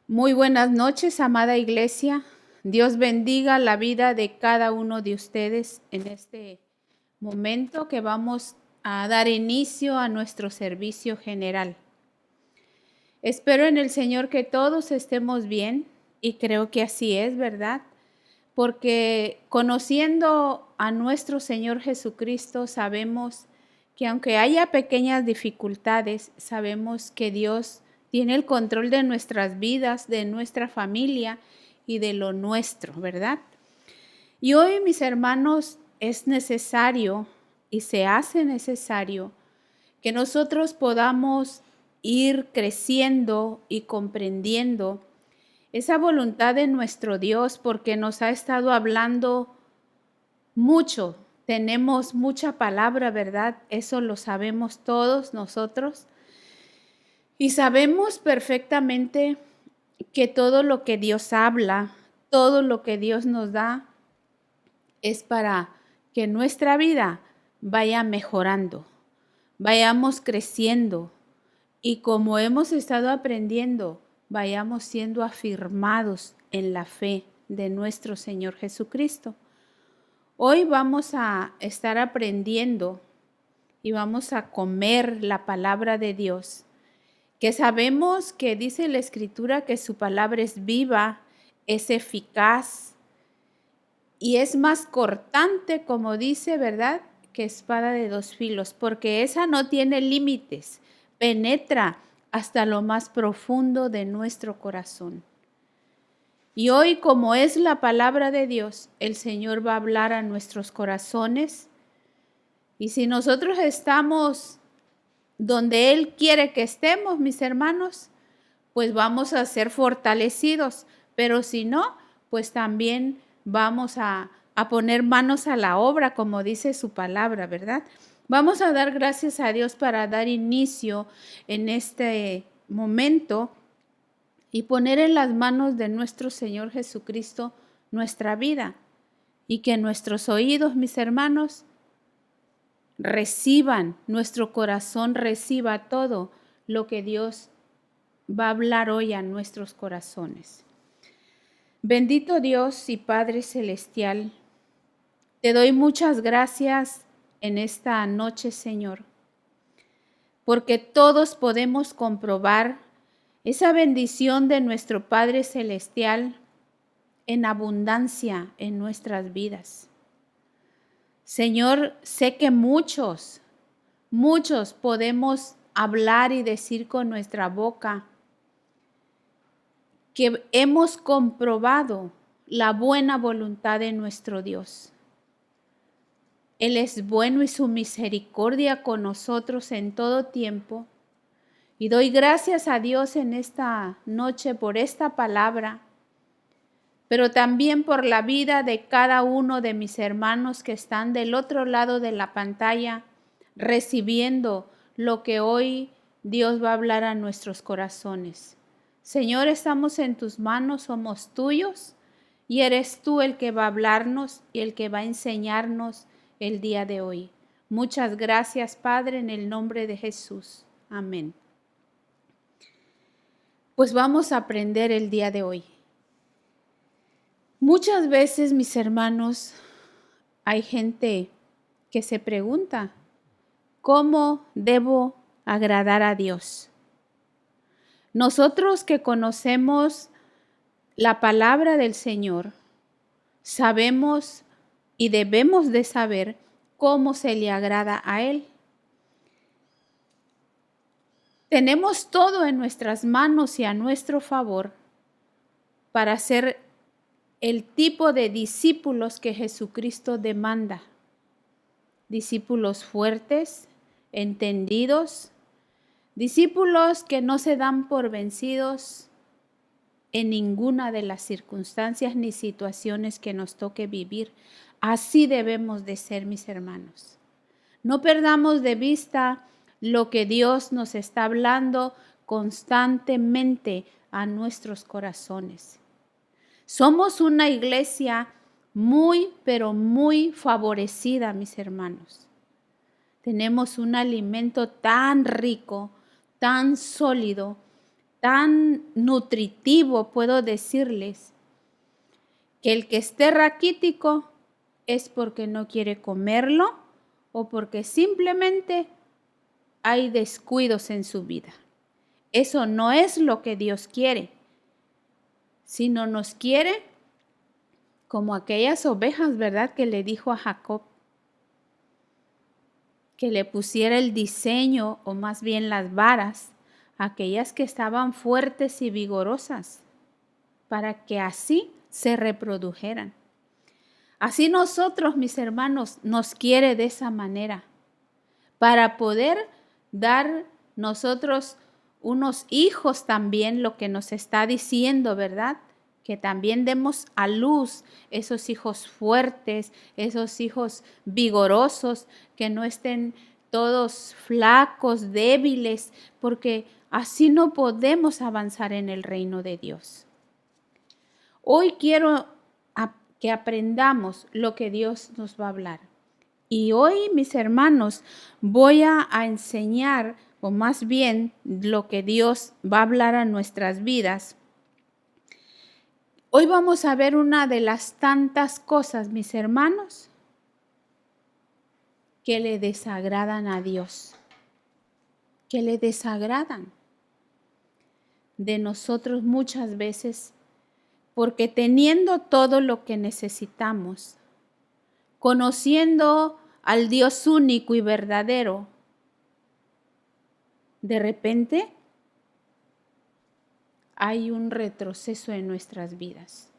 Muy buenas noches, amada iglesia. Dios bendiga la vida de cada uno de ustedes en este momento que vamos a dar inicio a nuestro servicio general. Espero en el Señor que todos estemos bien y creo que así es, ¿verdad? Porque conociendo a nuestro Señor Jesucristo sabemos que aunque haya pequeñas dificultades, sabemos que Dios tiene el control de nuestras vidas, de nuestra familia y de lo nuestro, ¿verdad? Y hoy, mis hermanos, es necesario y se hace necesario que nosotros podamos ir creciendo y comprendiendo esa voluntad de nuestro Dios, porque nos ha estado hablando mucho. Tenemos mucha palabra, ¿verdad? Eso lo sabemos todos nosotros. Y sabemos perfectamente que todo lo que Dios habla, todo lo que Dios nos da, es para que nuestra vida vaya mejorando, vayamos creciendo y como hemos estado aprendiendo, vayamos siendo afirmados en la fe de nuestro Señor Jesucristo. Hoy vamos a estar aprendiendo y vamos a comer la palabra de Dios, que sabemos que dice la Escritura que su palabra es viva, es eficaz y es más cortante, como dice, ¿verdad?, que espada de dos filos, porque esa no tiene límites, penetra hasta lo más profundo de nuestro corazón. Y hoy, como es la palabra de Dios, el Señor va a hablar a nuestros corazones. Y si nosotros estamos donde Él quiere que estemos, mis hermanos, pues vamos a ser fortalecidos. Pero si no, pues también vamos a poner manos a la obra, como dice su palabra, ¿verdad? Vamos a dar gracias a Dios para dar inicio en este momento y poner en las manos de nuestro Señor Jesucristo nuestra vida y que nuestros oídos, mis hermanos, reciban, nuestro corazón reciba todo lo que Dios va a hablar hoy a nuestros corazones. Bendito Dios y Padre Celestial, te doy muchas gracias en esta noche, Señor, porque todos podemos comprobar esa bendición de nuestro Padre Celestial en abundancia en nuestras vidas. Señor, sé que muchos podemos hablar y decir con nuestra boca que hemos comprobado la buena voluntad de nuestro Dios. Él es bueno y su misericordia con nosotros en todo tiempo. Y doy gracias a Dios en esta noche por esta palabra, pero también por la vida de cada uno de mis hermanos que están del otro lado de la pantalla, recibiendo lo que hoy Dios va a hablar a nuestros corazones. Señor, estamos en tus manos, somos tuyos y eres tú el que va a hablarnos y el que va a enseñarnos el día de hoy. Muchas gracias, Padre, en el nombre de Jesús. Amén. Pues vamos a aprender el día de hoy. Muchas veces, mis hermanos, hay gente que se pregunta, ¿cómo debo agradar a Dios? Nosotros que conocemos la palabra del Señor, sabemos y debemos de saber cómo se le agrada a Él. Tenemos todo en nuestras manos y a nuestro favor para ser el tipo de discípulos que Jesucristo demanda. Discípulos fuertes, entendidos, discípulos que no se dan por vencidos en ninguna de las circunstancias ni situaciones que nos toque vivir. Así debemos de ser, mis hermanos. No perdamos de vista lo que Dios nos está hablando constantemente a nuestros corazones. Somos una iglesia muy, pero muy favorecida, mis hermanos. Tenemos un alimento tan rico, tan sólido, tan nutritivo, puedo decirles, que el que esté raquítico es porque no quiere comerlo o porque simplemente hay descuidos en su vida. Eso no es lo que Dios quiere, sino nos quiere como aquellas ovejas, ¿verdad? Que le dijo a Jacob que le pusiera el diseño, o más bien las varas, aquellas que estaban fuertes y vigorosas, para que así se reprodujeran. Así nosotros, mis hermanos, nos quiere de esa manera, para poder dar nosotros unos hijos también, lo que nos está diciendo, ¿verdad? Que también demos a luz esos hijos fuertes, esos hijos vigorosos, que no estén todos flacos, débiles, porque así no podemos avanzar en el reino de Dios. Hoy quiero que aprendamos lo que Dios nos va a hablar. Y hoy, mis hermanos, voy a enseñar, o más bien lo que Dios va a hablar a nuestras vidas. Hoy vamos a ver una de las tantas cosas, mis hermanos, que le desagradan a Dios, que le desagradan de nosotros muchas veces, porque teniendo todo lo que necesitamos, conociendo al Dios único y verdadero, de repente hay un retroceso en nuestras vidas.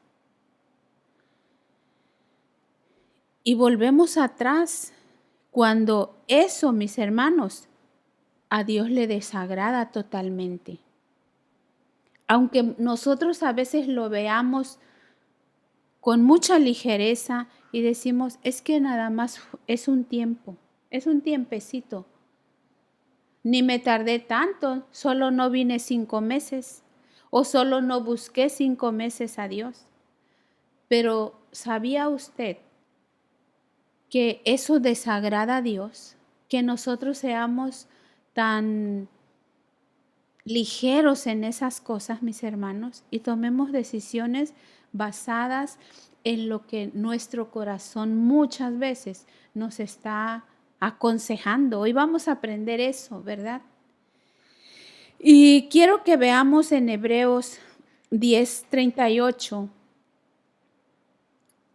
Y volvemos atrás cuando eso, mis hermanos, a Dios le desagrada totalmente. Aunque nosotros a veces lo veamos con mucha ligereza y decimos, es que nada más es un tiempo, es un tiempecito. Ni me tardé tanto, solo no vine 5 meses o solo no busqué 5 meses a Dios. Pero ¿sabía usted que eso desagrada a Dios? Que nosotros seamos tan ligeros en esas cosas, mis hermanos, y tomemos decisiones basadas en lo que nuestro corazón muchas veces nos está aconsejando. Hoy vamos a aprender eso, ¿verdad? Y quiero que veamos en Hebreos 10:38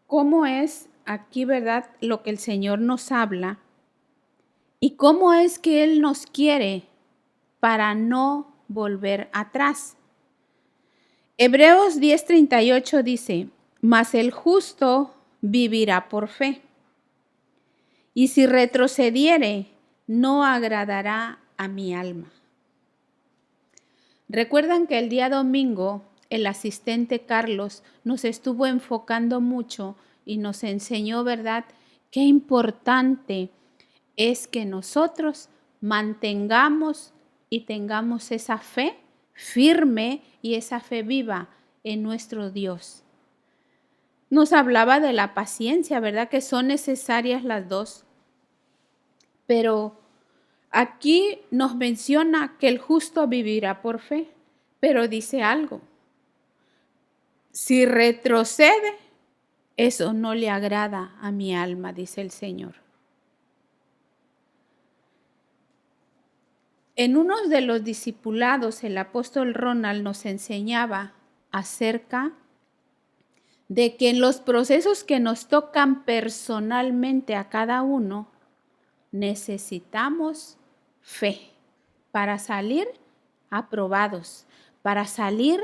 cómo es aquí, ¿verdad?, lo que el Señor nos habla y cómo es que Él nos quiere para no volver atrás. Hebreos 10:38 dice, mas el justo vivirá por fe, y si retrocediere, no agradará a mi alma. Recuerdan que el día domingo el asistente Carlos nos estuvo enfocando mucho y nos enseñó, ¿verdad?, qué importante es que nosotros mantengamos y tengamos esa fe firme y esa fe viva en nuestro Dios. Nos hablaba de la paciencia, ¿verdad?, que son necesarias las dos. Pero aquí nos menciona que el justo vivirá por fe, pero dice algo. Si retrocede, eso no le agrada a mi alma, dice el Señor. En uno de los discipulados, el apóstol Ronald nos enseñaba acerca de que en los procesos que nos tocan personalmente a cada uno, necesitamos fe para salir aprobados, para salir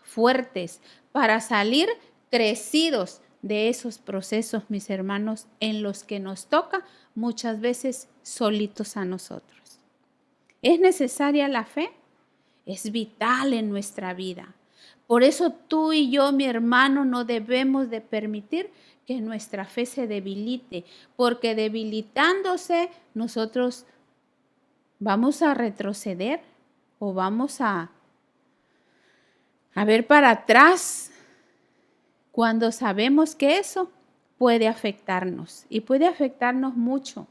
fuertes, para salir crecidos de esos procesos, mis hermanos, en los que nos toca muchas veces solitos a nosotros. ¿Es necesaria la fe? Es vital en nuestra vida. Por eso tú y yo, mi hermano, no debemos de permitir que nuestra fe se debilite, porque debilitándose nosotros vamos a retroceder o vamos a ver para atrás cuando sabemos que eso puede afectarnos y puede afectarnos mucho.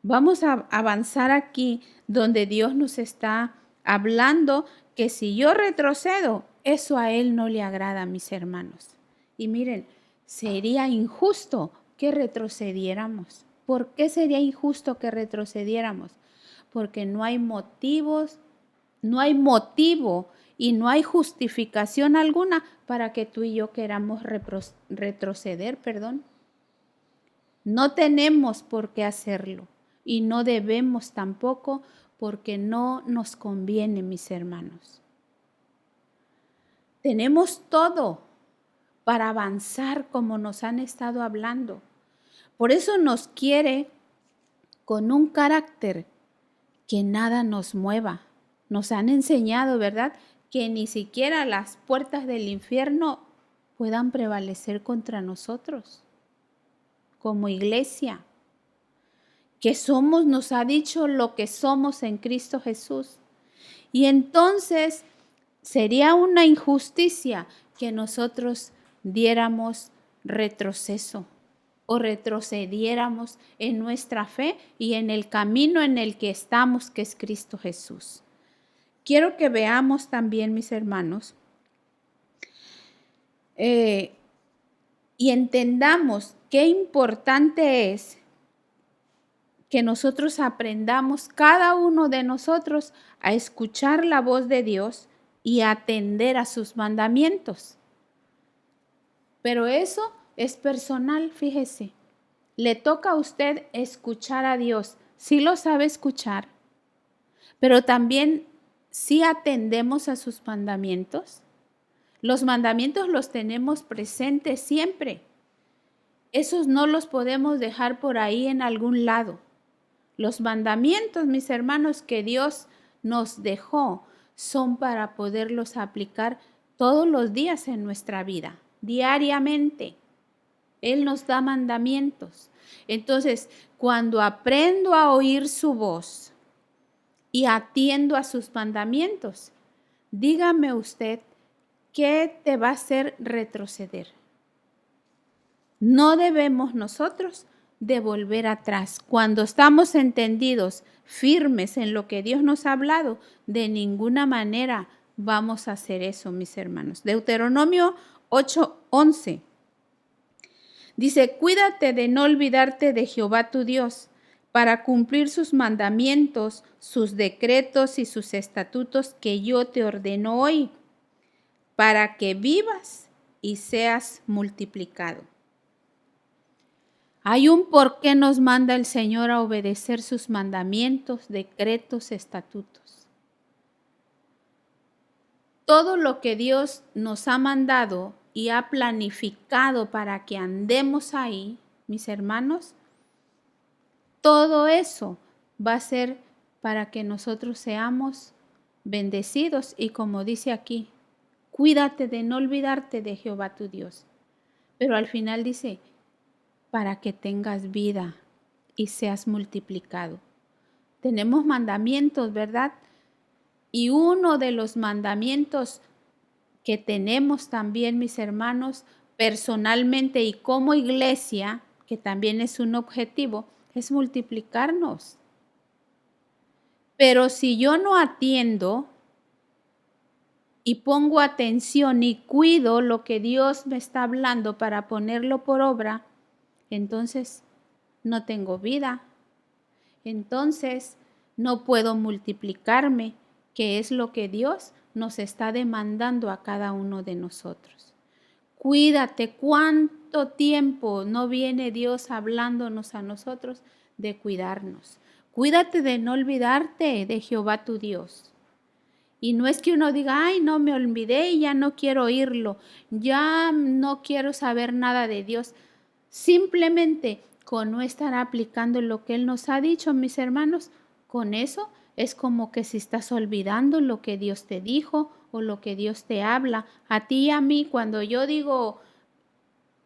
Vamos a avanzar aquí donde Dios nos está hablando que si yo retrocedo, eso a Él no le agrada, mis hermanos. Y miren, sería injusto que retrocediéramos. ¿Por qué sería injusto que retrocediéramos? Porque no hay motivos, no hay motivo y no hay justificación alguna para que tú y yo queramos retroceder, perdón. No tenemos por qué hacerlo y no debemos tampoco, porque no nos conviene, mis hermanos. Tenemos todo para avanzar como nos han estado hablando. Por eso nos quiere con un carácter que nada nos mueva. Nos han enseñado, ¿verdad?, que ni siquiera las puertas del infierno puedan prevalecer contra nosotros como iglesia. Que somos, nos ha dicho lo que somos en Cristo Jesús. Y entonces sería una injusticia que nosotros diéramos retroceso o retrocediéramos en nuestra fe y en el camino en el que estamos, que es Cristo Jesús. Quiero que veamos también, mis hermanos, y entendamos qué importante es que nosotros aprendamos, cada uno de nosotros, a escuchar la voz de Dios y a atender a sus mandamientos. Pero eso es personal, fíjese. Le toca a usted escuchar a Dios. Sí lo sabe escuchar, pero también sí atendemos a sus mandamientos. Los mandamientos los tenemos presentes siempre. Esos no los podemos dejar por ahí en algún lado. Los mandamientos, mis hermanos, que Dios nos dejó son para poderlos aplicar todos los días en nuestra vida, diariamente. Él nos da mandamientos. Entonces, cuando aprendo a oír su voz y atiendo a sus mandamientos, dígame usted, ¿qué te va a hacer retroceder? No debemos nosotros de volver atrás. Cuando estamos entendidos, firmes en lo que Dios nos ha hablado, de ninguna manera vamos a hacer eso, mis hermanos. Deuteronomio 8:11 dice: cuídate de no olvidarte de Jehová tu Dios, para cumplir sus mandamientos, sus decretos y sus estatutos que yo te ordeno hoy, para que vivas y seas multiplicado. Hay un por qué nos manda el Señor a obedecer sus mandamientos, decretos, estatutos. Todo lo que Dios nos ha mandado y ha planificado para que andemos ahí, mis hermanos, todo eso va a ser para que nosotros seamos bendecidos. Y como dice aquí, cuídate de no olvidarte de Jehová tu Dios. Pero al final dice, para que tengas vida y seas multiplicado. Tenemos mandamientos, ¿verdad? Y uno de los mandamientos que tenemos también, mis hermanos, personalmente y como iglesia, que también es un objetivo, es multiplicarnos. Pero si yo no atiendo y pongo atención y cuido lo que Dios me está hablando para ponerlo por obra, entonces no tengo vida. Entonces no puedo multiplicarme, que es lo que Dios nos está demandando a cada uno de nosotros. Cuídate. ¿Cuánto tiempo no viene Dios hablándonos a nosotros de cuidarnos? Cuídate de no olvidarte de Jehová tu Dios. Y no es que uno diga, ay, no me olvidé y ya no quiero oírlo, ya no quiero saber nada de Dios. Simplemente con no estar aplicando lo que Él nos ha dicho, mis hermanos, con eso es como que si estás olvidando lo que Dios te dijo o lo que Dios te habla. A ti y a mí, cuando yo digo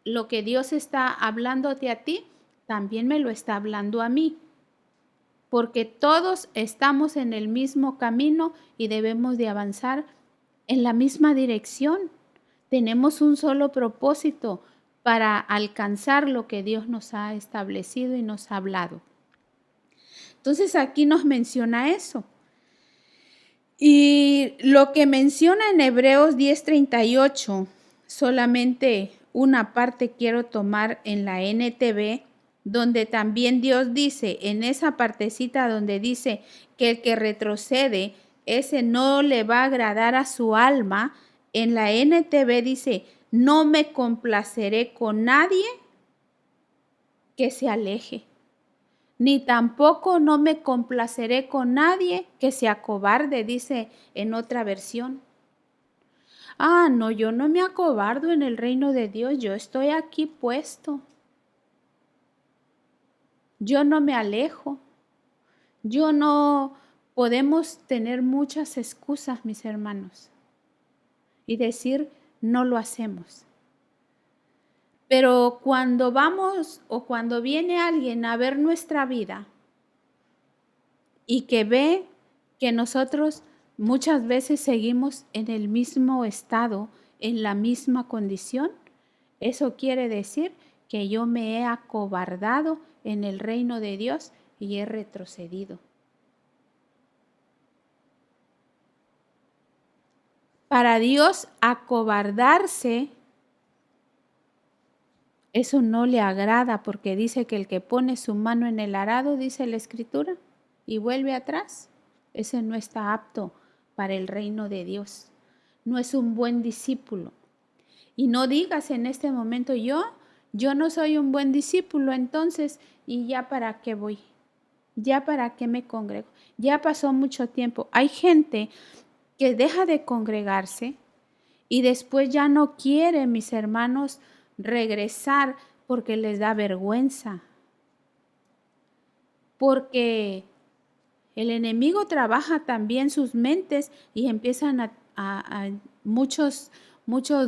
lo que Dios está hablándote a ti, también me lo está hablando a mí. Porque todos estamos en el mismo camino y debemos de avanzar en la misma dirección. Tenemos un solo propósito para alcanzar lo que Dios nos ha establecido y nos ha hablado. Entonces aquí nos menciona eso. Y lo que menciona en Hebreos 10:38, solamente una parte quiero tomar en la NTV, donde también Dios dice, en esa partecita donde dice que el que retrocede, ese no le va a agradar a su alma. En la NTV dice, no me complaceré con nadie que se aleje, ni tampoco no me complaceré con nadie que se acobarde, dice en otra versión. Ah, no, yo no me acobardo en el reino de Dios, yo estoy aquí puesto. Yo no me alejo. Yo no podemos tener muchas excusas, mis hermanos, y decir no lo hacemos. Pero cuando vamos o cuando viene alguien a ver nuestra vida y que ve que nosotros muchas veces seguimos en el mismo estado, en la misma condición, eso quiere decir que yo me he acobardado en el reino de Dios y he retrocedido. Para Dios, acobardarse, eso no le agrada, porque dice que el que pone su mano en el arado, dice la Escritura, y vuelve atrás, ese no está apto para el reino de Dios. No es un buen discípulo. Y no digas en este momento, yo no soy un buen discípulo, entonces, ¿y ya para qué voy? ¿Ya para qué me congrego? Ya pasó mucho tiempo. Hay gente que deja de congregarse y después ya no quiere, mis hermanos, regresar porque les da vergüenza. Porque el enemigo trabaja también sus mentes y empiezan a muchos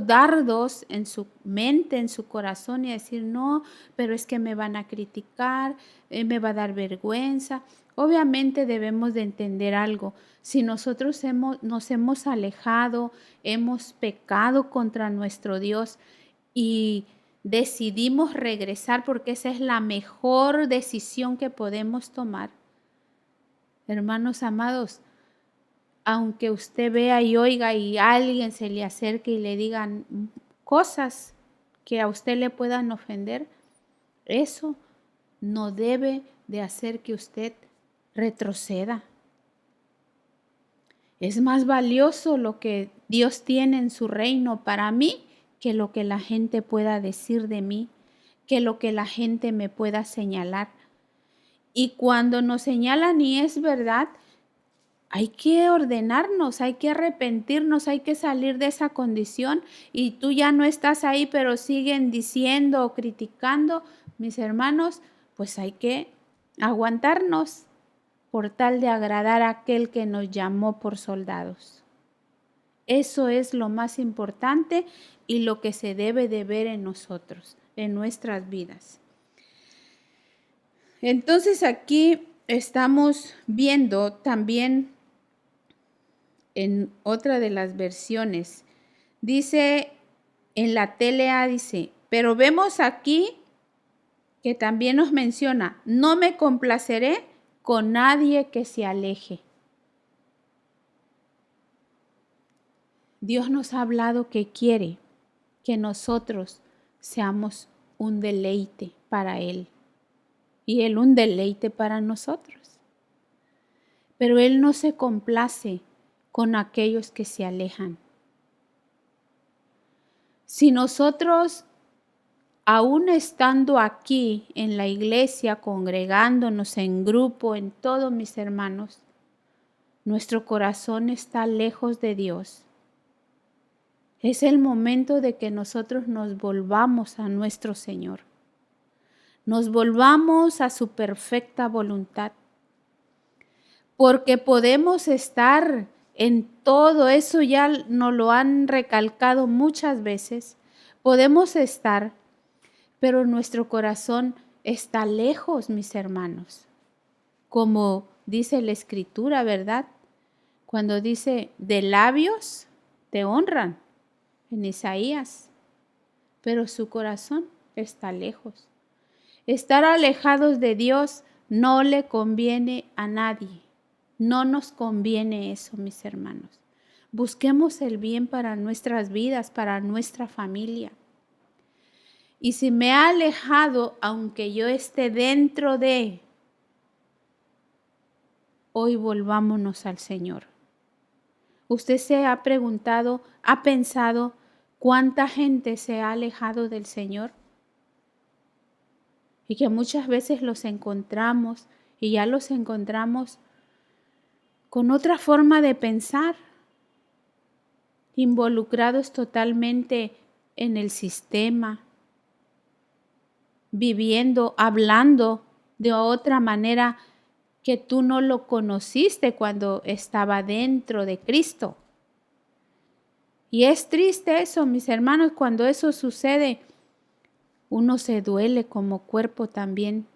dardos en su mente, en su corazón, y a decir, no, pero es que me van a criticar, me va a dar vergüenza. Obviamente debemos de entender algo. Si nosotros nos hemos alejado, hemos pecado contra nuestro Dios y decidimos regresar porque esa es la mejor decisión que podemos tomar. Hermanos amados, aunque usted vea y oiga y alguien se le acerque y le digan cosas que a usted le puedan ofender, eso no debe de hacer que usted retroceda. Es más valioso lo que Dios tiene en su reino para mí que lo que la gente pueda decir de mí, que lo que la gente me pueda señalar. Y cuando nos señalan y es verdad, hay que ordenarnos, hay que arrepentirnos, hay que salir de esa condición. Y tú ya no estás ahí, pero siguen diciendo o criticando, mis hermanos, pues hay que aguantarnos por tal de agradar a aquel que nos llamó por soldados. Eso es lo más importante y lo que se debe de ver en nosotros, en nuestras vidas. Entonces aquí estamos viendo también en otra de las versiones, dice en la TLA, dice, pero vemos aquí que también nos menciona, no me complaceré con nadie que se aleje. Dios nos ha hablado que quiere que nosotros seamos un deleite para Él y Él un deleite para nosotros. Pero Él no se complace con aquellos que se alejan. Si nosotros, aún estando aquí en la iglesia, congregándonos en grupo, en todos mis hermanos, nuestro corazón está lejos de Dios, es el momento de que nosotros nos volvamos a nuestro Señor, nos volvamos a su perfecta voluntad, porque podemos estar en todo eso, ya nos lo han recalcado muchas veces, podemos estar, pero nuestro corazón está lejos, mis hermanos, como dice la Escritura, ¿verdad? Cuando dice, de labios te honran, en Isaías, pero su corazón está lejos. Estar alejados de Dios no le conviene a nadie. No nos conviene eso, mis hermanos. Busquemos el bien para nuestras vidas, para nuestra familia. Y si me ha alejado, aunque yo esté dentro de, hoy volvámonos al Señor. Usted se ha preguntado, ha pensado cuánta gente se ha alejado del Señor y que muchas veces los encontramos y ya los encontramos con otra forma de pensar, involucrados totalmente en el sistema, viviendo, hablando de otra manera que tú no lo conociste cuando estaba dentro de Cristo. Y es triste eso, mis hermanos, cuando eso sucede, uno se duele como cuerpo también,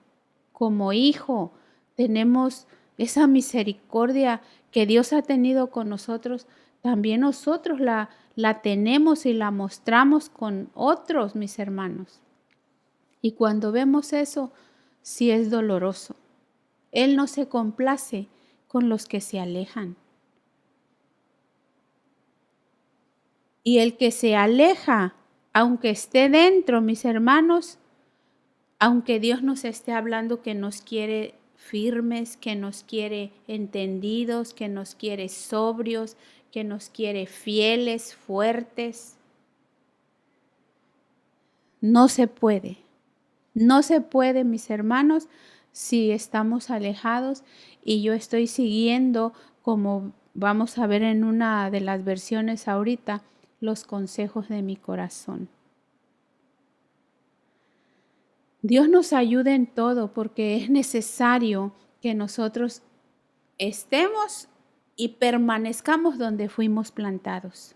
como hijo. Tenemos esa misericordia que Dios ha tenido con nosotros, también nosotros la tenemos y la mostramos con otros, mis hermanos. Y cuando vemos eso, sí es doloroso. Él no se complace con los que se alejan. Y el que se aleja, aunque esté dentro, mis hermanos, aunque Dios nos esté hablando que nos quiere firmes, que nos quiere entendidos, que nos quiere sobrios, que nos quiere fieles, fuertes, no se puede. No se puede, mis hermanos, si estamos alejados y yo estoy siguiendo, como vamos a ver en una de las versiones ahorita, los consejos de mi corazón. Dios nos ayude en todo porque es necesario que nosotros estemos y permanezcamos donde fuimos plantados.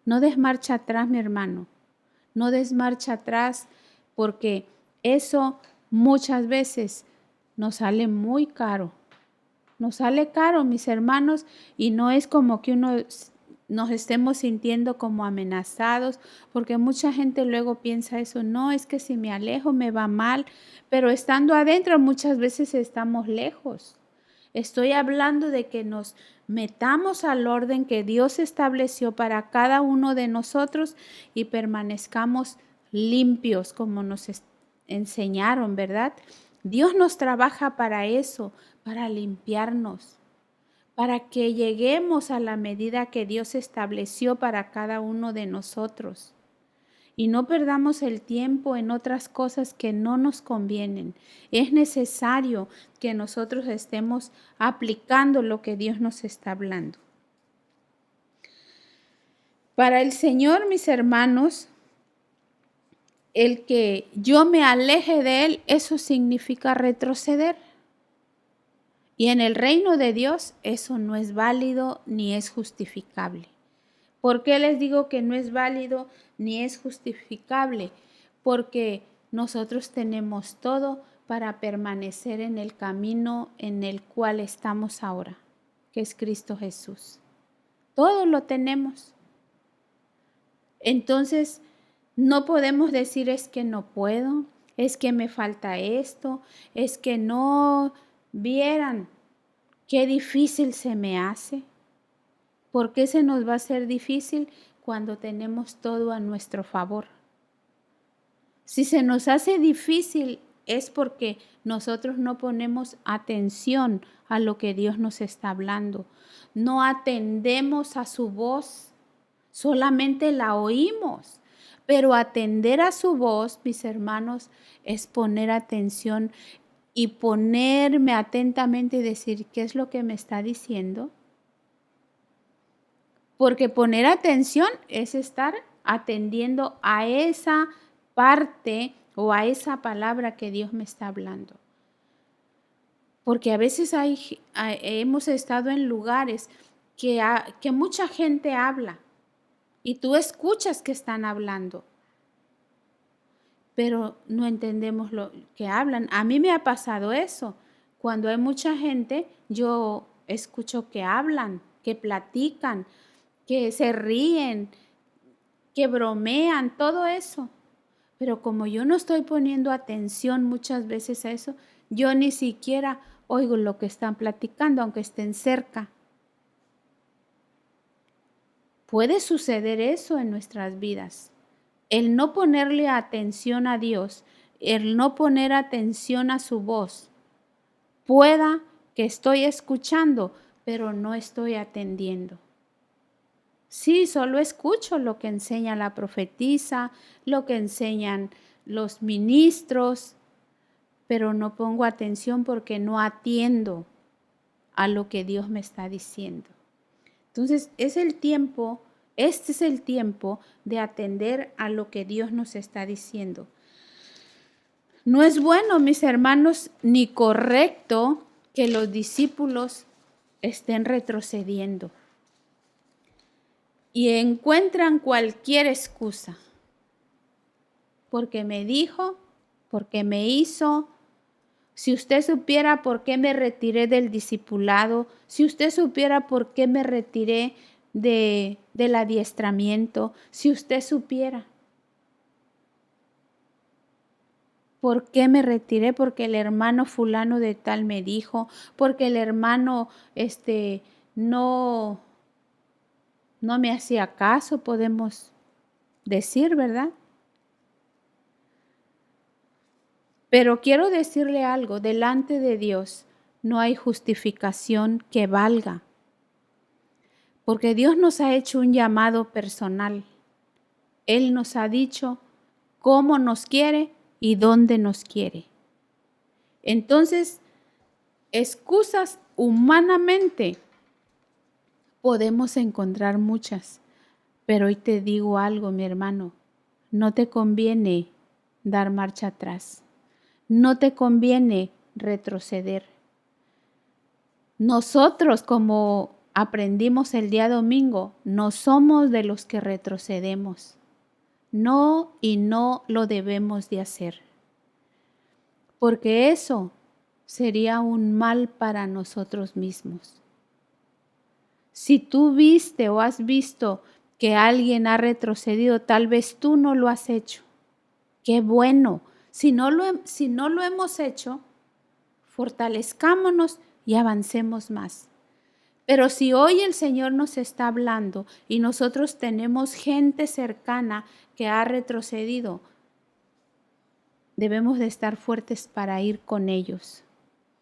No des marcha atrás, mi hermano. No des marcha atrás porque eso muchas veces nos sale muy caro. Nos sale caro, mis hermanos, y no es como que nos estemos sintiendo como amenazados, porque mucha gente luego piensa eso, no, es que si me alejo me va mal, pero estando adentro muchas veces estamos lejos. Estoy hablando de que nos metamos al orden que Dios estableció para cada uno de nosotros y permanezcamos limpios como nos enseñaron, ¿verdad? Dios nos trabaja para eso, para limpiarnos, para que lleguemos a la medida que Dios estableció para cada uno de nosotros. Y no perdamos el tiempo en otras cosas que no nos convienen. Es necesario que nosotros estemos aplicando lo que Dios nos está hablando. Para el Señor, mis hermanos, el que yo me aleje de Él, eso significa retroceder. Y en el reino de Dios eso no es válido ni es justificable. ¿Por qué les digo que no es válido ni es justificable? Porque nosotros tenemos todo para permanecer en el camino en el cual estamos ahora, que es Cristo Jesús. Todo lo tenemos. Entonces, no podemos decir es que no puedo, es que me falta esto, es que no vieran qué difícil se me hace. ¿Por qué se nos va a hacer difícil cuando tenemos todo a nuestro favor? Si se nos hace difícil es porque nosotros no ponemos atención a lo que Dios nos está hablando. No atendemos a su voz, solamente la oímos. Pero atender a su voz, mis hermanos, es poner atención y ponerme atentamente y decir, ¿qué es lo que me está diciendo? Porque poner atención es estar atendiendo a esa parte o a esa palabra que Dios me está hablando. Porque a veces hemos estado en lugares que mucha gente habla y tú escuchas que están hablando, pero no entendemos lo que hablan. A mí me ha pasado eso. Cuando hay mucha gente, yo escucho que hablan, que platican, que se ríen, que bromean, todo eso. Pero como yo no estoy poniendo atención muchas veces a eso, yo ni siquiera oigo lo que están platicando, aunque estén cerca. Puede suceder eso en nuestras vidas. El no ponerle atención a Dios, el no poner atención a su voz. Pueda que estoy escuchando, pero no estoy atendiendo. Sí, solo escucho lo que enseña la profetisa, lo que enseñan los ministros, pero no pongo atención porque no atiendo a lo que Dios me está diciendo. Entonces, este es el tiempo de atender a lo que Dios nos está diciendo. No es bueno, mis hermanos, ni correcto que los discípulos estén retrocediendo y encuentran cualquier excusa. Porque me dijo, porque me hizo. Si usted supiera por qué me retiré del discipulado, si usted supiera por qué me retiré del adiestramiento, si usted supiera. ¿Por qué me retiré? Porque el hermano fulano de tal me dijo, porque el hermano no me hacía caso, podemos decir, ¿verdad? Pero quiero decirle algo, delante de Dios no hay justificación que valga, porque Dios nos ha hecho un llamado personal. Él nos ha dicho cómo nos quiere y dónde nos quiere. Entonces, excusas humanamente podemos encontrar muchas, pero hoy te digo algo, mi hermano, no te conviene dar marcha atrás. No te conviene retroceder. Nosotros, como aprendimos el día domingo, no somos de los que retrocedemos. No, y no lo debemos de hacer. Porque eso sería un mal para nosotros mismos. Si tú viste o has visto que alguien ha retrocedido, tal vez tú no lo has hecho. ¡Qué bueno! Si no lo hemos hecho, fortalezcámonos y avancemos más. Pero si hoy el Señor nos está hablando y nosotros tenemos gente cercana que ha retrocedido, debemos de estar fuertes para ir con ellos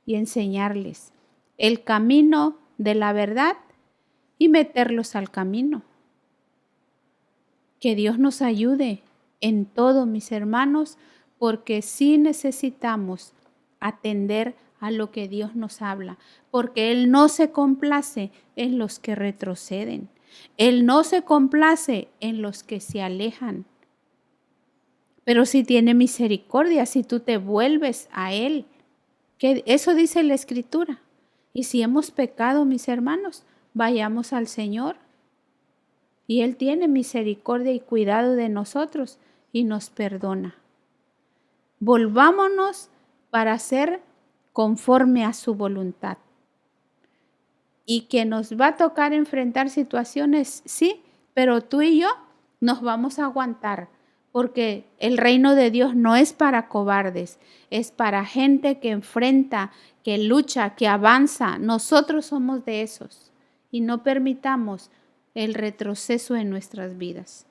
y enseñarles el camino de la verdad y meterlos al camino. Que Dios nos ayude en todo, mis hermanos, porque sí necesitamos atender a lo que Dios nos habla, porque Él no se complace en los que retroceden. Él no se complace en los que se alejan. Pero sí tiene misericordia si tú te vuelves a Él. Que eso dice la Escritura. Y si hemos pecado, mis hermanos, vayamos al Señor. Y Él tiene misericordia y cuidado de nosotros y nos perdona. Volvámonos para hacer conforme a su voluntad. Y que nos va a tocar enfrentar situaciones, sí, pero tú y yo nos vamos a aguantar, porque el reino de Dios no es para cobardes, es para gente que enfrenta, que lucha, que avanza. Nosotros somos de esos y no permitamos el retroceso en nuestras vidas.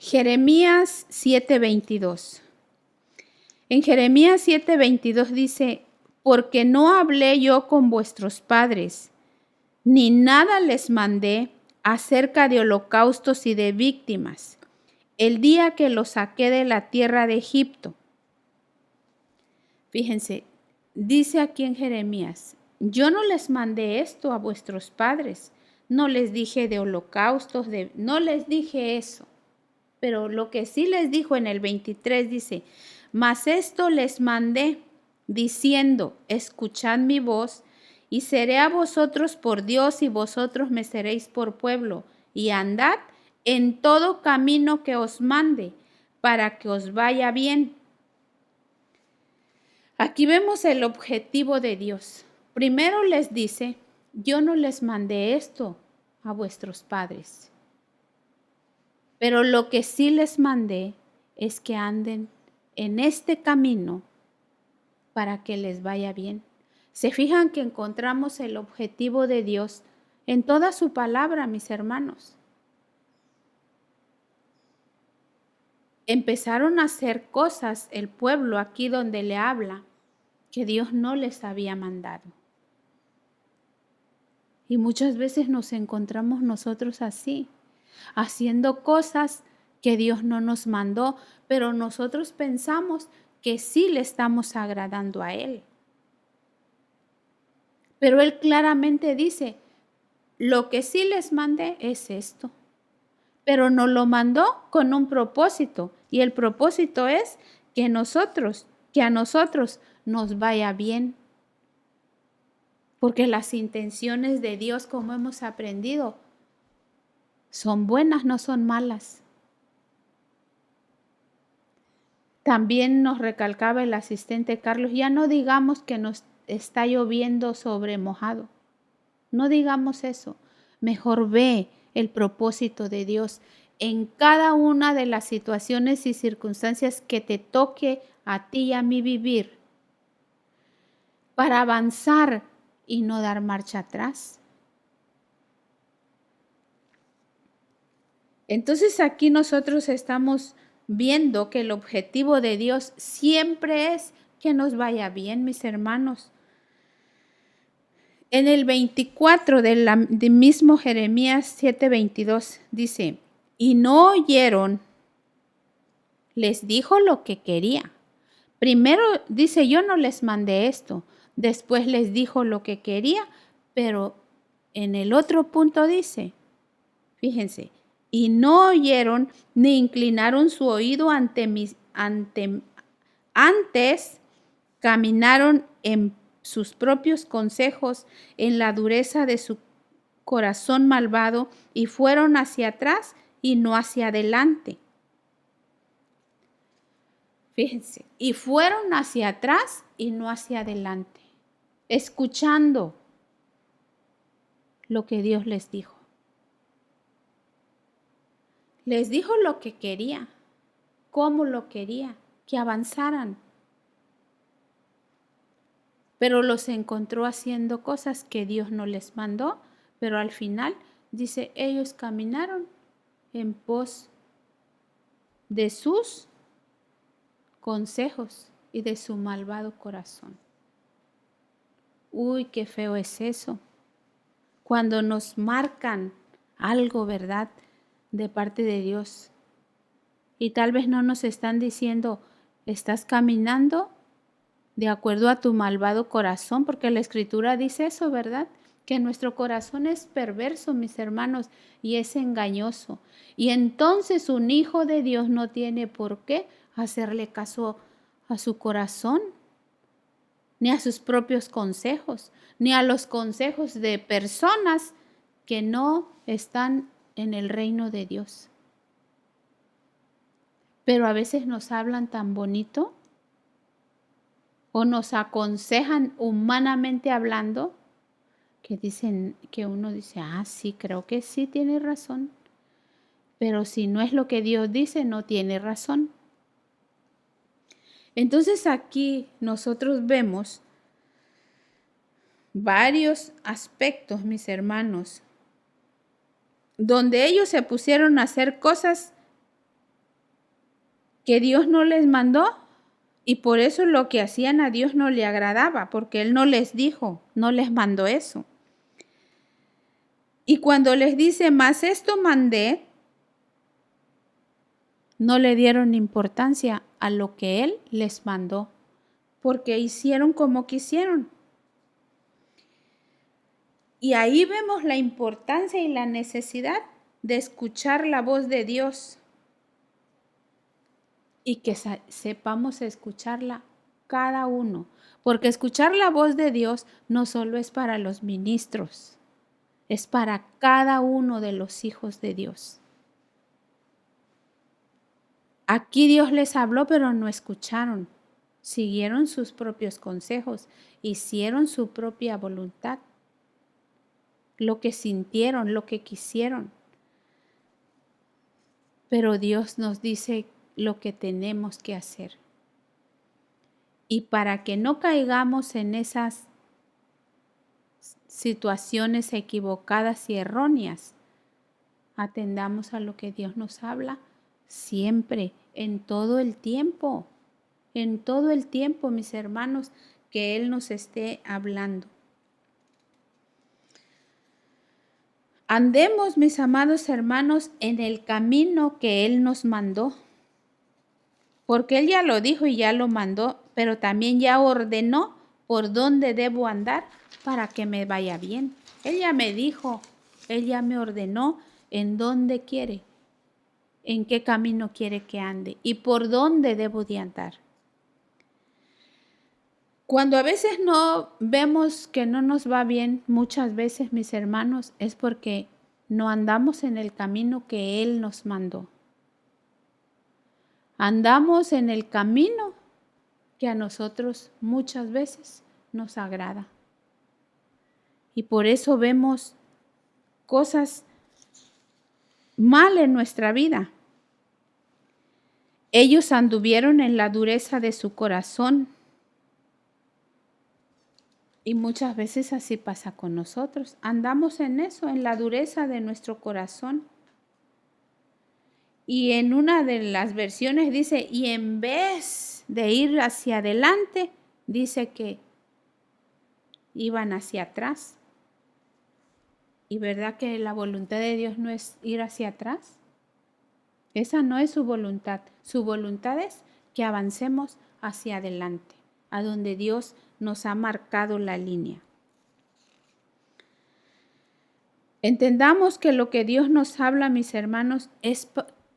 Jeremías 7:22. En Jeremías 7:22 dice, porque no hablé yo con vuestros padres, ni nada les mandé acerca de holocaustos y de víctimas, el día que los saqué de la tierra de Egipto. Fíjense, dice aquí en Jeremías, yo no les mandé esto a vuestros padres, no les dije de holocaustos, no les dije eso. Pero lo que sí les dijo en el 23 dice, mas esto les mandé diciendo, escuchad mi voz y seré a vosotros por Dios y vosotros me seréis por pueblo y andad en todo camino que os mande para que os vaya bien. Aquí vemos el objetivo de Dios. Primero les dice, yo no les mandé esto a vuestros padres. Pero lo que sí les mandé es que anden en este camino para que les vaya bien. Se fijan que encontramos el objetivo de Dios en toda su palabra, mis hermanos. Empezaron a hacer cosas el pueblo aquí donde le habla que Dios no les había mandado. Y muchas veces nos encontramos nosotros así, haciendo cosas que Dios no nos mandó, pero nosotros pensamos que sí le estamos agradando a Él. Pero Él claramente dice, lo que sí les mandé es esto, pero nos lo mandó con un propósito, y el propósito es que a nosotros nos vaya bien. Porque las intenciones de Dios, como hemos aprendido, son buenas, no son malas. También nos recalcaba el asistente Carlos, ya no digamos que nos está lloviendo sobre mojado. No digamos eso. Mejor ve el propósito de Dios en cada una de las situaciones y circunstancias que te toque a ti y a mí vivir para avanzar y no dar marcha atrás. Entonces aquí nosotros estamos viendo que el objetivo de Dios siempre es que nos vaya bien, mis hermanos. En el 24 del mismo Jeremías 7:22 dice, y no oyeron, les dijo lo que quería. Primero dice, yo no les mandé esto. Después les dijo lo que quería, pero en el otro punto dice, fíjense, y no oyeron ni inclinaron su oído antes caminaron en sus propios consejos, en la dureza de su corazón malvado, y fueron hacia atrás y no hacia adelante. Fíjense, y fueron hacia atrás y no hacia adelante, escuchando lo que Dios les dijo. Les dijo lo que quería, cómo lo quería, que avanzaran. Pero los encontró haciendo cosas que Dios no les mandó, pero al final dice, ellos caminaron en pos de sus consejos y de su malvado corazón. Uy, qué feo es eso. Cuando nos marcan algo, ¿verdad?, de parte de Dios. Y tal vez no nos están diciendo, estás caminando de acuerdo a tu malvado corazón, porque la Escritura dice eso, ¿verdad? Que nuestro corazón es perverso, mis hermanos, y es engañoso. Y entonces un hijo de Dios no tiene por qué hacerle caso a su corazón, ni a sus propios consejos, ni a los consejos de personas que no están en el reino de Dios. Pero a veces nos hablan tan bonito o nos aconsejan humanamente hablando que dicen, que uno dice, sí, creo que sí tiene razón. Pero si no es lo que Dios dice, no tiene razón. Entonces aquí nosotros vemos varios aspectos, mis hermanos, donde ellos se pusieron a hacer cosas que Dios no les mandó, y por eso lo que hacían a Dios no le agradaba, porque Él no les dijo, no les mandó eso. Y cuando les dice, más esto mandé, no le dieron importancia a lo que Él les mandó, porque hicieron como quisieron. Y ahí vemos la importancia y la necesidad de escuchar la voz de Dios y que sepamos escucharla cada uno, porque escuchar la voz de Dios no solo es para los ministros, es para cada uno de los hijos de Dios. Aquí Dios les habló, pero no escucharon, siguieron sus propios consejos, hicieron su propia voluntad, lo que sintieron, lo que quisieron. Pero Dios nos dice lo que tenemos que hacer. Y para que no caigamos en esas situaciones equivocadas y erróneas, atendamos a lo que Dios nos habla siempre, en todo el tiempo, mis hermanos, que Él nos esté hablando. Andemos, mis amados hermanos, en el camino que Él nos mandó, porque Él ya lo dijo y ya lo mandó, pero también ya ordenó por dónde debo andar para que me vaya bien. Él ya me dijo, Él ya me ordenó en dónde quiere, en qué camino quiere que ande y por dónde debo de andar. Cuando a veces no vemos que no nos va bien, muchas veces, mis hermanos, es porque no andamos en el camino que Él nos mandó. Andamos en el camino que a nosotros muchas veces nos agrada. Y por eso vemos cosas mal en nuestra vida. Ellos anduvieron en la dureza de su corazón. Y muchas veces así pasa con nosotros. Andamos en eso, en la dureza de nuestro corazón. Y en una de las versiones dice, y en vez de ir hacia adelante, dice que iban hacia atrás. ¿Y verdad que la voluntad de Dios no es ir hacia atrás? Esa no es su voluntad. Su voluntad es que avancemos hacia adelante, a donde Dios nos ha marcado la línea. Entendamos que lo que Dios nos habla, mis hermanos,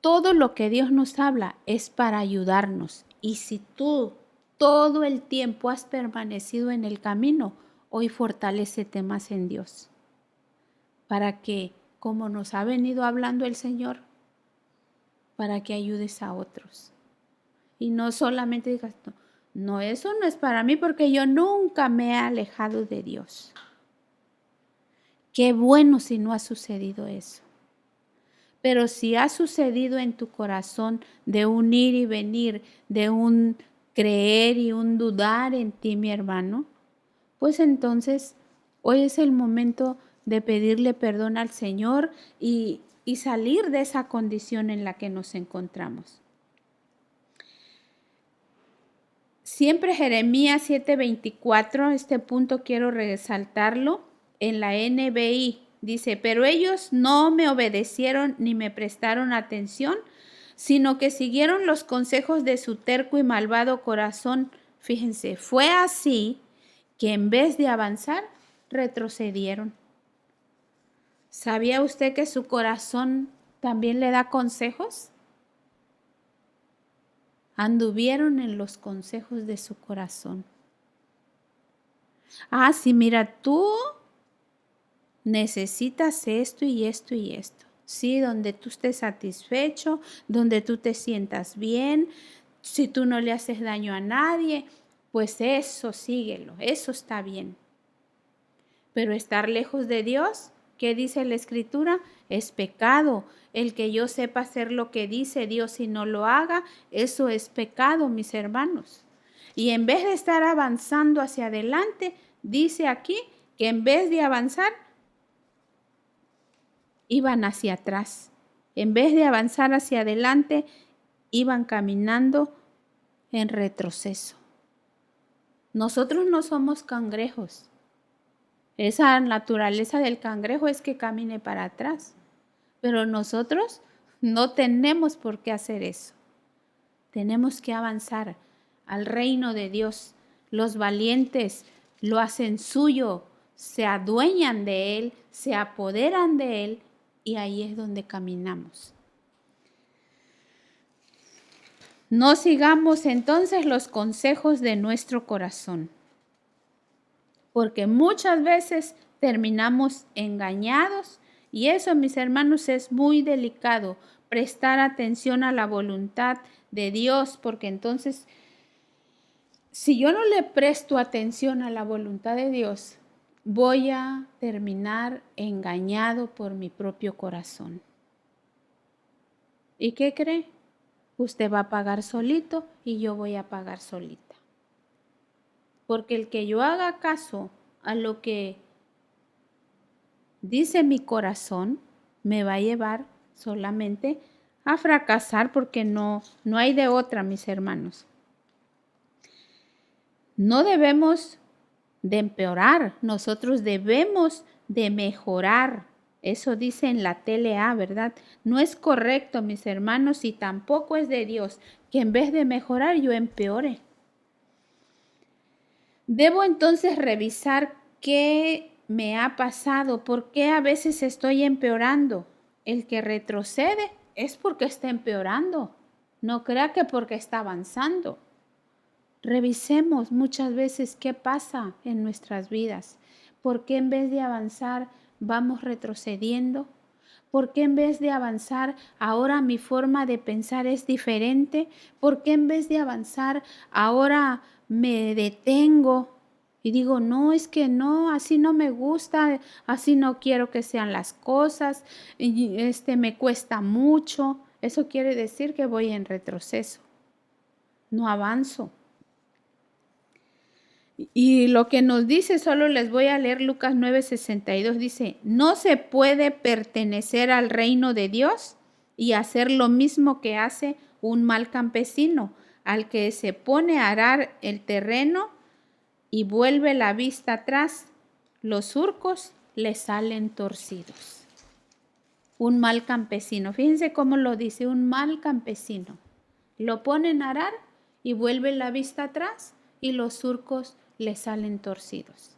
todo lo que Dios nos habla es para ayudarnos. Y si tú todo el tiempo has permanecido en el camino, hoy fortalécete más en Dios. Para que, como nos ha venido hablando el Señor, para que ayudes a otros. Y no solamente digas, no, eso no es para mí porque yo nunca me he alejado de Dios. Qué bueno si no ha sucedido eso. Pero si ha sucedido en tu corazón de un ir y venir, de un creer y un dudar en ti, mi hermano, pues entonces hoy es el momento de pedirle perdón al Señor y salir de esa condición en la que nos encontramos. Siempre Jeremías 7:24, este punto quiero resaltarlo en la NBI. Dice, pero ellos no me obedecieron ni me prestaron atención, sino que siguieron los consejos de su terco y malvado corazón. Fíjense, fue así que en vez de avanzar, retrocedieron. ¿Sabía usted que su corazón también le da consejos? Anduvieron en los consejos de su corazón. Ah, sí, mira, tú necesitas esto y esto y esto. Sí, donde tú estés satisfecho, donde tú te sientas bien, si tú no le haces daño a nadie, pues eso síguelo, eso está bien. Pero estar lejos de Dios, ¿qué dice la Escritura? Es pecado. El que yo sepa hacer lo que dice Dios y no lo haga, eso es pecado, mis hermanos. Y en vez de estar avanzando hacia adelante, dice aquí que en vez de avanzar, iban hacia atrás. En vez de avanzar hacia adelante, iban caminando en retroceso. Nosotros no somos cangrejos. Esa naturaleza del cangrejo es que camine para atrás. Pero nosotros no tenemos por qué hacer eso. Tenemos que avanzar al reino de Dios. Los valientes lo hacen suyo, se adueñan de él, se apoderan de él y ahí es donde caminamos. No sigamos entonces los consejos de nuestro corazón, porque muchas veces terminamos engañados y eso, mis hermanos, es muy delicado, prestar atención a la voluntad de Dios, porque entonces, si yo no le presto atención a la voluntad de Dios, voy a terminar engañado por mi propio corazón. ¿Y qué cree? Usted va a pagar solito y yo voy a pagar solita. porque el que yo haga caso a lo que dice mi corazón me va a llevar solamente a fracasar, porque no hay de otra, mis hermanos. No debemos de empeorar, nosotros debemos de mejorar. Eso dice en la TLA, ¿verdad? No es correcto, mis hermanos, y tampoco es de Dios que en vez de mejorar yo empeore. Debo entonces revisar qué me ha pasado, por qué a veces estoy empeorando. El que retrocede es porque está empeorando. No crea que porque está avanzando. Revisemos muchas veces qué pasa en nuestras vidas. ¿Por qué en vez de avanzar vamos retrocediendo? ¿Por qué en vez de avanzar ahora mi forma de pensar es diferente? ¿Por qué en vez de avanzar ahora me detengo y digo, no, es que no, así no me gusta, así no quiero que sean las cosas, y me cuesta mucho? Eso quiere decir que voy en retroceso, no avanzo. Y lo que nos dice, solo les voy a leer Lucas 9:62, dice, no se puede pertenecer al reino de Dios y hacer lo mismo que hace un mal campesino, al que se pone a arar el terreno y vuelve la vista atrás, los surcos le salen torcidos. Un mal campesino, fíjense cómo lo dice, un mal campesino. Lo ponen a arar y vuelve la vista atrás y los surcos le salen torcidos.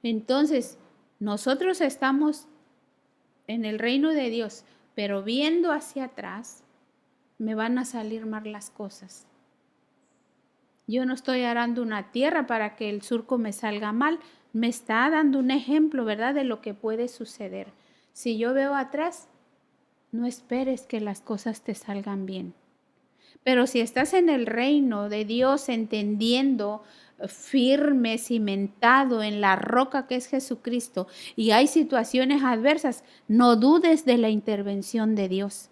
Entonces, nosotros estamos en el reino de Dios, pero viendo hacia atrás, me van a salir mal las cosas. Yo no estoy arando una tierra para que el surco me salga mal. Me está dando un ejemplo, ¿verdad?, de lo que puede suceder. Si yo veo atrás, no esperes que las cosas te salgan bien. Pero si estás en el reino de Dios, entendiendo, firme, cimentado en la roca que es Jesucristo, y hay situaciones adversas, no dudes de la intervención de Dios.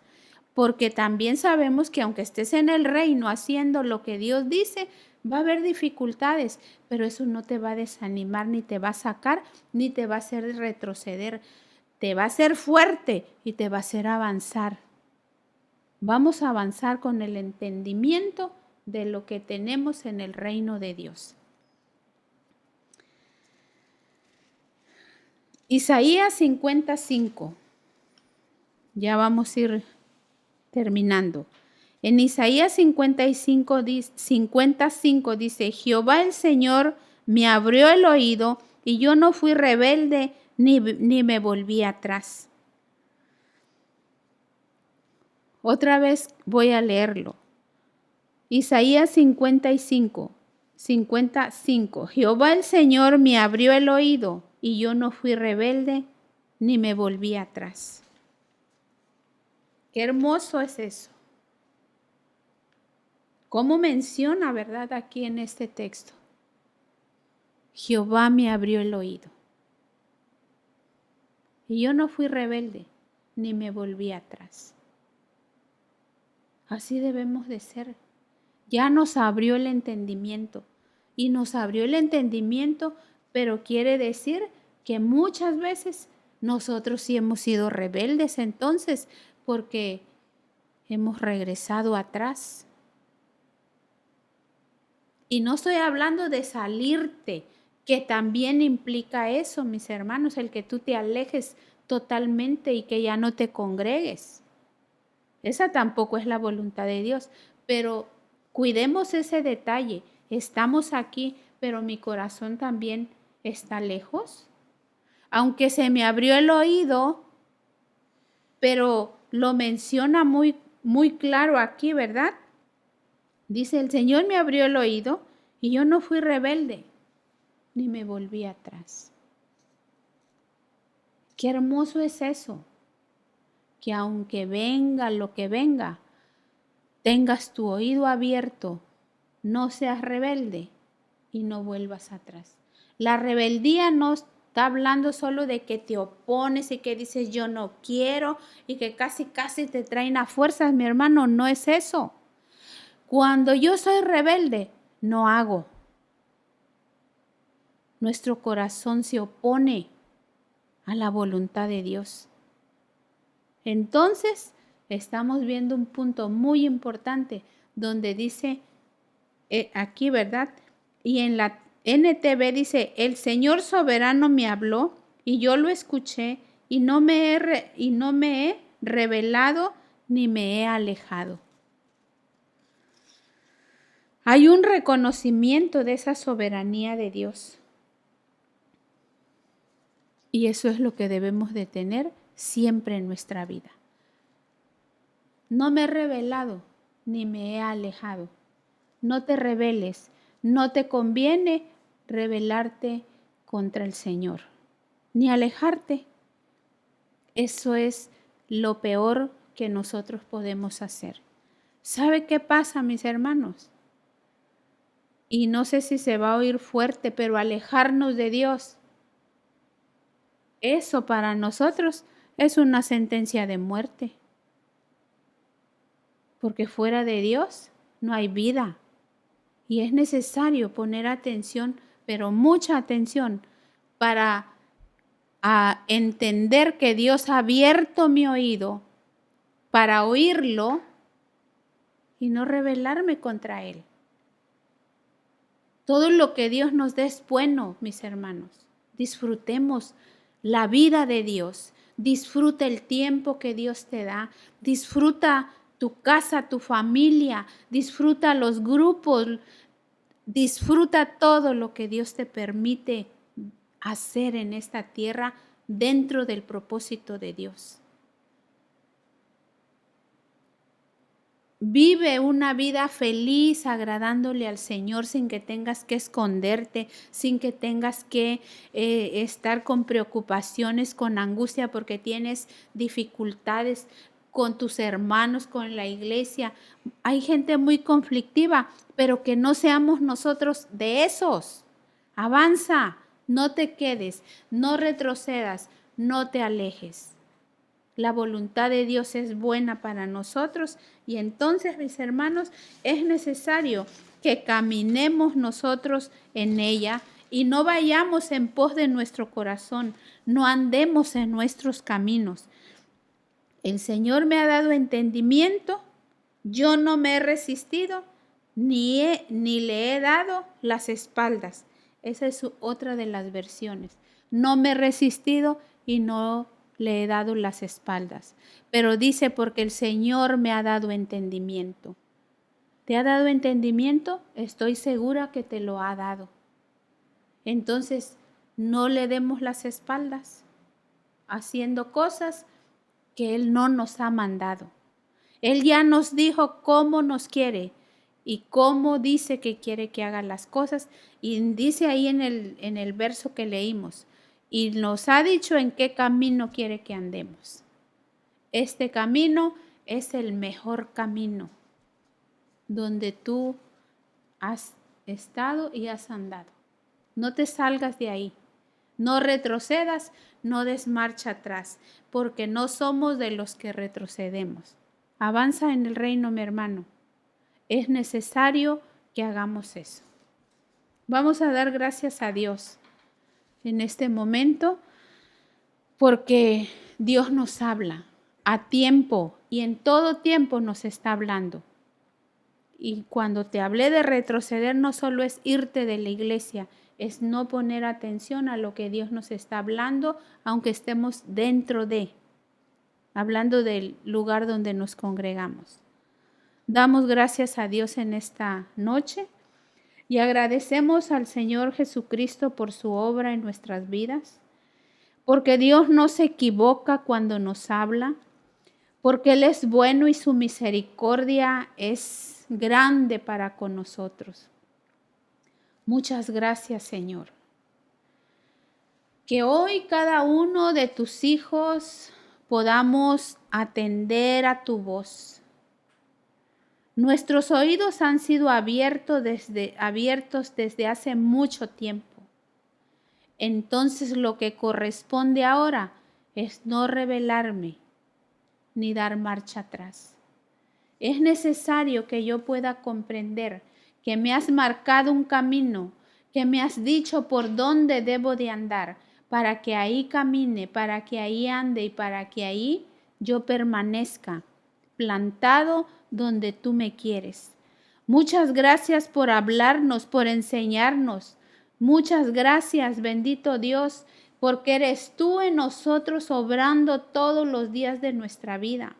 Porque también sabemos que aunque estés en el reino haciendo lo que Dios dice, va a haber dificultades, pero eso no te va a desanimar, ni te va a sacar, ni te va a hacer retroceder. Te va a hacer fuerte y te va a hacer avanzar. Vamos a avanzar con el entendimiento de lo que tenemos en el reino de Dios. Isaías 55. Ya vamos a ir terminando. En Isaías 55 dice, Jehová el Señor me abrió el oído y yo no fui rebelde ni me volví atrás. Otra vez voy a leerlo. Isaías 55. Jehová el Señor me abrió el oído y yo no fui rebelde ni me volví atrás. Qué hermoso es eso. ¿Cómo menciona, verdad, aquí en este texto? Jehová me abrió el oído. Y yo no fui rebelde ni me volví atrás. Así debemos de ser. Ya nos abrió el entendimiento. Y nos abrió el entendimiento, pero quiere decir que muchas veces nosotros sí hemos sido rebeldes entonces, porque hemos regresado atrás. Y no estoy hablando de salirte, que también implica eso, mis hermanos, el que tú te alejes totalmente y que ya no te congregues. Esa tampoco es la voluntad de Dios, pero cuidemos ese detalle. Estamos aquí, pero mi corazón también está lejos. Aunque se me abrió el oído, pero lo menciona muy, muy claro aquí, ¿verdad? Dice, el Señor me abrió el oído y yo no fui rebelde, ni me volví atrás. Qué hermoso es eso, que aunque venga lo que venga, tengas tu oído abierto, no seas rebelde y no vuelvas atrás. La rebeldía no está hablando solo de que te opones y que dices yo no quiero y que casi te traen a fuerzas, mi hermano, no es eso. Cuando yo soy rebelde, no hago. Nuestro corazón se opone a la voluntad de Dios. Entonces, estamos viendo un punto muy importante donde dice, aquí, ¿verdad? Y en la NTV dice, el Señor soberano me habló y yo lo escuché y no me he revelado ni me he alejado. Hay un reconocimiento de esa soberanía de Dios. Y eso es lo que debemos de tener siempre en nuestra vida. No me he revelado ni me he alejado. No te rebeles. No te conviene rebelarte contra el Señor, ni alejarte. Eso es lo peor que nosotros podemos hacer. ¿Sabe qué pasa, mis hermanos? Y no sé si se va a oír fuerte, pero alejarnos de Dios, eso para nosotros es una sentencia de muerte. Porque fuera de Dios no hay vida. Y es necesario poner atención, pero mucha atención, para entender que Dios ha abierto mi oído para oírlo y no rebelarme contra Él. Todo lo que Dios nos dé es bueno, mis hermanos. Disfrutemos la vida de Dios. Disfruta el tiempo que Dios te da. Disfruta tu casa, tu familia. Disfruta los grupos. Disfruta todo lo que Dios te permite hacer en esta tierra dentro del propósito de Dios. Vive una vida feliz, agradándole al Señor, sin que tengas que esconderte, sin que tengas que estar con preocupaciones, con angustia, porque tienes dificultades con tus hermanos, con la iglesia. Hay gente muy conflictiva, pero que no seamos nosotros de esos. Avanza, no te quedes, no retrocedas, no te alejes. La voluntad de Dios es buena para nosotros y entonces, mis hermanos, es necesario que caminemos nosotros en ella y no vayamos en pos de nuestro corazón, no andemos en nuestros caminos. El Señor me ha dado entendimiento, yo no me he resistido ni le he dado las espaldas. Esa es otra de las versiones. No me he resistido y no le he dado las espaldas. Pero dice, porque el Señor me ha dado entendimiento. ¿Te ha dado entendimiento? Estoy segura que te lo ha dado. Entonces, no le demos las espaldas haciendo cosas que Él no nos ha mandado. Él ya nos dijo cómo nos quiere y cómo dice que quiere que haga las cosas. Y dice ahí en el verso que leímos, y nos ha dicho en qué camino quiere que andemos. Este camino es el mejor camino donde tú has estado y has andado. No te salgas de ahí. No retrocedas, no des marcha atrás, porque no somos de los que retrocedemos. Avanza en el reino, mi hermano. Es necesario que hagamos eso. Vamos a dar gracias a Dios en este momento, porque Dios nos habla a tiempo y en todo tiempo nos está hablando. Y cuando te hablé de retroceder, no solo es irte de la iglesia, es no poner atención a lo que Dios nos está hablando, aunque estemos dentro hablando del lugar donde nos congregamos. Damos gracias a Dios en esta noche y agradecemos al Señor Jesucristo por su obra en nuestras vidas, porque Dios no se equivoca cuando nos habla, porque Él es bueno y su misericordia es grande para con nosotros. Muchas gracias, Señor. Que hoy cada uno de tus hijos podamos atender a tu voz. Nuestros oídos han sido abiertos desde hace mucho tiempo. Entonces lo que corresponde ahora es no rebelarme ni dar marcha atrás. Es necesario que yo pueda comprender que me has marcado un camino, que me has dicho por dónde debo de andar, para que ahí camine, para que ahí ande y para que ahí yo permanezca plantado donde tú me quieres. Muchas gracias por hablarnos, por enseñarnos. Muchas gracias, bendito Dios, porque eres tú en nosotros obrando todos los días de nuestra vida.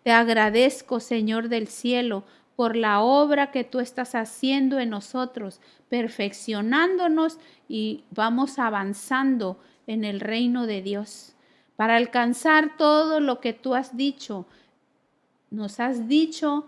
Te agradezco, Señor del cielo, por la obra que tú estás haciendo en nosotros, perfeccionándonos y vamos avanzando en el reino de Dios para alcanzar todo lo que tú has dicho. Nos has dicho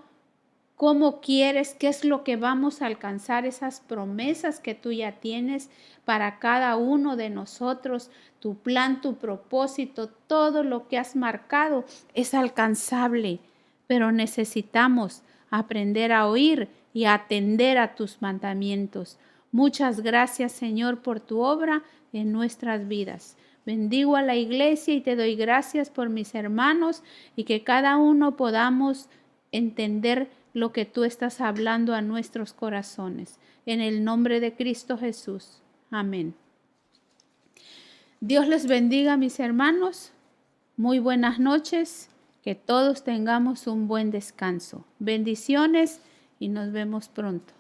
cómo quieres, qué es lo que vamos a alcanzar, esas promesas que tú ya tienes para cada uno de nosotros, tu plan, tu propósito, todo lo que has marcado es alcanzable, pero necesitamos aprender a oír y a atender a tus mandamientos. Muchas gracias, Señor, por tu obra en nuestras vidas. Bendigo a la iglesia y te doy gracias por mis hermanos y que cada uno podamos entender lo que tú estás hablando a nuestros corazones. En el nombre de Cristo Jesús. Amén. Dios les bendiga, mis hermanos. Muy buenas noches. Que todos tengamos un buen descanso. Bendiciones y nos vemos pronto.